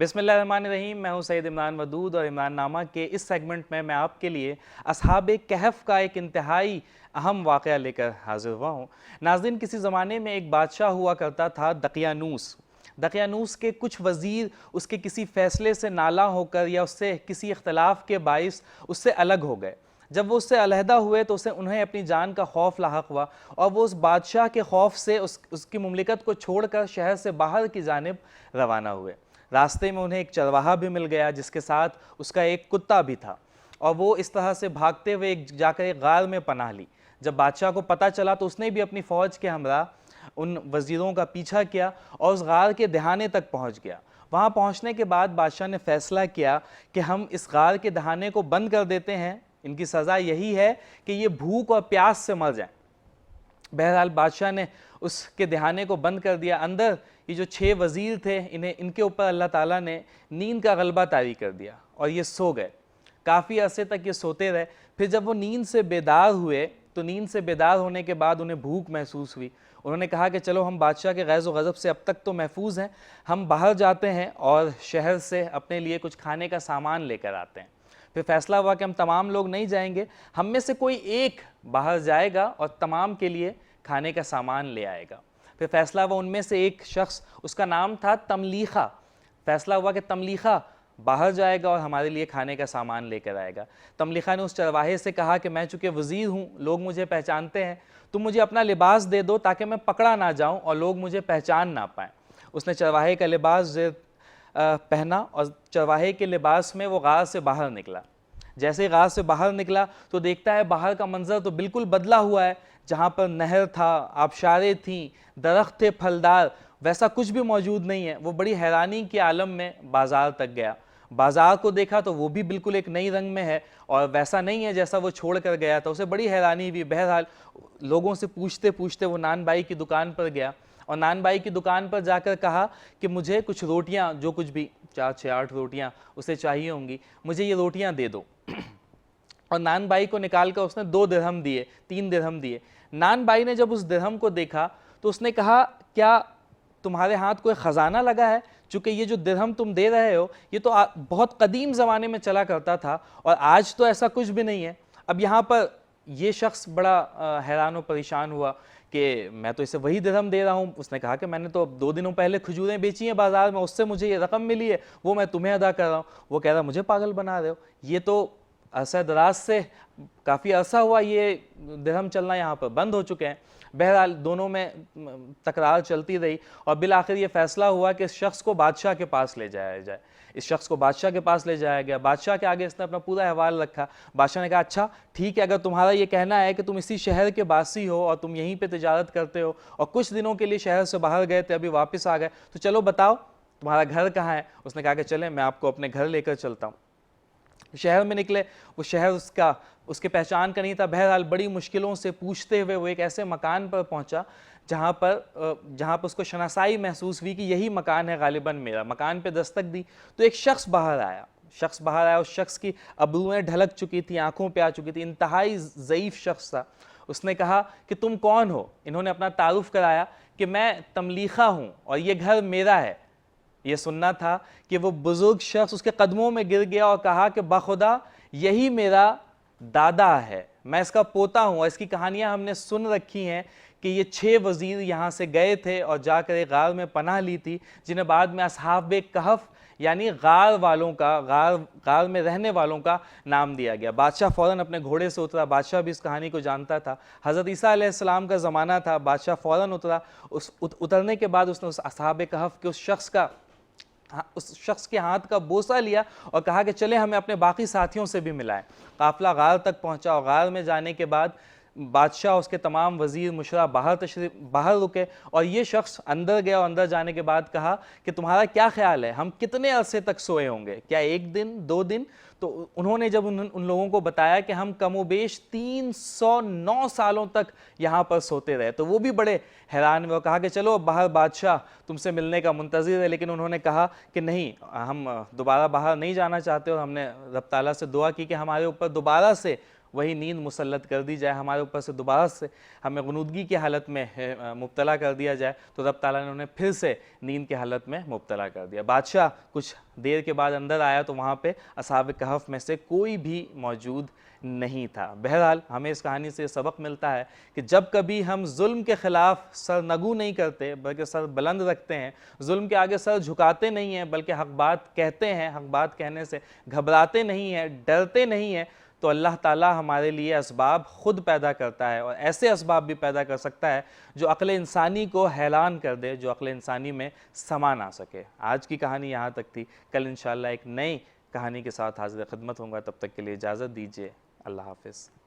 बिस्मिल्लाहिर्रहमानिर्रहीम। मैं हूं सैयद इमरान वदूद और इमरान नामा के इस सेगमेंट में मैं आपके लिए असहाबे कहफ का एक इंतहाई अहम वाक़या लेकर हाजिर हुआ हूँ। नाज़रीन, किसी ज़माने में एक बादशाह हुआ करता था दकियानूस। दकियानूस के कुछ वज़ीर उसके किसी फ़ैसले से नाला होकर या उससे किसी इख्तलाफ के बाइस उससे अलग हो गए। जब वो उससे अलहदा हुए तो उन्हें अपनी जान का खौफ लाहक हुआ और वो उस बादशाह के खौफ से उसकी मुमलिकत को छोड़कर शहर से बाहर की जानिब रवाना हुए। रास्ते में उन्हें एक चरवाहा भी मिल गया जिसके साथ उसका एक कुत्ता भी था और वो इस तरह से भागते हुए जाकर एक गार में पनाह ली। जब बादशाह को पता चला तो उसने भी अपनी फ़ौज के हमरा उन वज़ीरों का पीछा किया और उस गार के दहाने तक पहुंच गया। वहां पहुंचने के बाद बादशाह ने फैसला किया कि हम इस गार के दहाने को बंद कर देते हैं, इनकी सज़ा यही है कि ये भूख और प्यास से मर जाएं। बहरहाल बादशाह ने उसके दहाने को बंद कर दिया। अंदर ये जो 6 वज़ीर थे, इनके ऊपर अल्लाह ताला ने नींद का गलबा तारी कर दिया और ये सो गए। काफ़ी अरसे तक ये सोते रहे। फिर जब वो नींद से बेदार हुए तो नींद से बेदार होने के बाद उन्हें भूख महसूस हुई। उन्होंने कहा कि चलो, हम बादशाह के गैज़ व गज़ब से अब तक तो महफूज हैं, हम बाहर जाते हैं और शहर से अपने लिए कुछ खाने का सामान लेकर आते हैं। फिर फैसला हुआ कि हम तमाम लोग नहीं जाएंगे, हम में से कोई एक बाहर जाएगा और तमाम के लिए खाने का सामान ले आएगा। फिर फैसला हुआ उनमें से एक शख्स, उसका नाम था तमलीखा। फैसला हुआ कि तमलीखा बाहर जाएगा और हमारे लिए खाने का सामान लेकर आएगा। तमलीखा ने उस चरवाहे से कहा कि मैं चूँकि वज़ीर हूँ, लोग मुझे पहचानते हैं, तुम मुझे अपना लिबास दे दो ताकि मैं पकड़ा ना जाऊँ और लोग मुझे पहचान ना पाएँ। उसने चरवाहे का लिबास पहना और चरवाहे के लिबास में वो गार से बाहर निकला। जैसे ही गार से बाहर निकला तो देखता है बाहर का मंजर तो बिल्कुल बदला हुआ है। जहाँ पर नहर था, आबशारें थीं, दरख्त थे फलदार, वैसा कुछ भी मौजूद नहीं है। वो बड़ी हैरानी के आलम में बाज़ार तक गया। बाज़ार को देखा तो वो भी बिल्कुल एक नई रंग में है और वैसा नहीं है जैसा वो छोड़ कर गया था। उसे बड़ी हैरानी हुई। बहरहाल लोगों से पूछते पूछते वो नान बाई की दुकान पर गया और नान बाई की दुकान पर जाकर कहा कि मुझे कुछ रोटियां, जो कुछ भी 4, 6, 8 रोटियां उसे चाहिए होंगी, मुझे ये रोटियां दे दो। और नान बाई को निकाल कर उसने 2 दिरहम दिए, 3 दिरहम दिए। नान बाई ने जब उस दिरहम को देखा तो उसने कहा, क्या तुम्हारे हाथ कोई ख़जाना लगा है? चूँकि ये जो दिरहम तुम दे रहे हो ये तो बहुत कदीम ज़माने में चला करता था और आज तो ऐसा कुछ भी नहीं है। अब यहाँ पर ये शख्स बड़ा हैरान और परेशान हुआ कि मैं तो इसे वही दिरहम दे रहा हूँ। उसने कहा कि मैंने तो 2 दिनों पहले खजूरें बेची हैं बाज़ार में, उससे मुझे ये रकम मिली है, वो मैं तुम्हें अदा कर रहा हूँ। वो कह रहा, मुझे पागल बना रहे हो, ये तो अरसा दराज से काफ़ी अरसा हुआ ये दिरहम चलना यहाँ पर बंद हो चुके हैं। बहरहाल दोनों में तकरार चलती रही और बिल आखिर ये फैसला हुआ कि इस शख्स को बादशाह के पास ले जाया जाए। इस शख्स को बादशाह के पास ले जाया गया। बादशाह के आगे इसने अपना पूरा अहवाल रखा। बादशाह ने कहा, अच्छा ठीक है, अगर तुम्हारा ये कहना है कि तुम इसी शहर के बासी हो और तुम यहीं पे तिजारत करते हो और कुछ दिनों के लिए शहर से बाहर गए थे, अभी वापस आ गए, तो चलो बताओ तुम्हारा घर कहाँ है। उसने कहा कि चलें, मैं आपको अपने घर लेकर चलता हूँ। शहर में निकले। वो शहर उसके पहचान का नहीं था। बहरहाल बड़ी मुश्किलों से पूछते हुए वो एक ऐसे मकान पर पहुंचा जहाँ पर उसको शनासाई महसूस हुई कि यही मकान है गालिबन मेरा। मकान पे दस्तक दी तो एक शख्स बाहर आया। उस शख्स की अबरूएं ढलक चुकी थी, आंखों पे आ चुकी थी, इंतहाई ज़ईफ़ शख्स था। उसने कहा कि तुम कौन हो? इन्होंने अपना तारुफ कराया कि मैं तमलीखा हूँ और ये घर मेरा है। ये सुनना था कि वो बुजुर्ग शख्स उसके कदमों में गिर गया और कहा कि बाखुदा यही मेरा दादा है, मैं इसका पोता हूँ और इसकी कहानियाँ हमने सुन रखी हैं कि ये 6 वज़ीर यहाँ से गए थे और जाकर एक गार में पनाह ली थी, जिन्हें बाद में असहाबे कहफ यानी गार में रहने वालों का नाम दिया गया। बादशाह फ़ौरन अपने घोड़े से उतरा। बादशाह भी इस कहानी को जानता था। हज़रत ईसा अलैहिस्सलाम का ज़माना था। बादशाह फ़ौरन उतरा। उतरने के बाद उसने उस असहाबे कहफ के उस शख्स के हाथ का बोसा लिया और कहा कि चले हमें अपने बाकी साथियों से भी मिलाएं। काफ़िला गार तक पहुंचा और गार में जाने के बाद बादशाह, उसके तमाम वज़ीर, मुशरा बाहर रुके और ये शख्स अंदर गया और अंदर जाने के बाद कहा कि तुम्हारा क्या ख्याल है, हम कितने अरसे तक सोए होंगे? क्या 1 दिन, 2 दिन? तो उन्होंने जब उन लोगों को बताया कि हम कमोबेश 309 सालों तक यहाँ पर सोते रहे, तो वो भी बड़े हैरान हुए। कहा कि चलो बाहर बादशाह तुमसे मिलने का मुंतज़िर है। लेकिन उन्होंने कहा कि नहीं, हम दोबारा बाहर नहीं जाना चाहते और हमने रब ताला से दुआ की कि हमारे ऊपर दोबारा से वही नींद मुसल्लत कर दी जाए, हमारे ऊपर से दोबारा से हमें गुनूदगी की हालत में मुब्तला कर दिया जाए, तो रब ताला ने उन्हें फिर से नींद की हालत में मुब्तला कर दिया। बादशाह कुछ देर के बाद अंदर आया तो वहाँ पे असहाब कहफ में से कोई भी मौजूद नहीं था। बहरहाल हमें इस कहानी से सबक मिलता है कि जब कभी हम जुल्म के ख़िलाफ़ सर नगू नहीं करते बल्कि सर बुलंद रखते हैं, जुल्म के आगे सर झुकाते नहीं हैं बल्कि हक बात कहते हैं, हक बात कहने से घबराते नहीं हैं, डरते नहीं हैं, तो अल्लाह ताला हमारे लिए असबाब ख़ुद पैदा करता है और ऐसे असबाब भी पैदा कर सकता है जो अक्ल इंसानी को हैरान कर दे, जो अक्ल इंसानी में समा ना सके। आज की कहानी यहाँ तक थी, कल इंशाअल्लाह एक नई कहानी के साथ हाज़िर खिदमत होऊंगा। तब तक के लिए इजाज़त दीजिए। अल्लाह हाफ़िज़।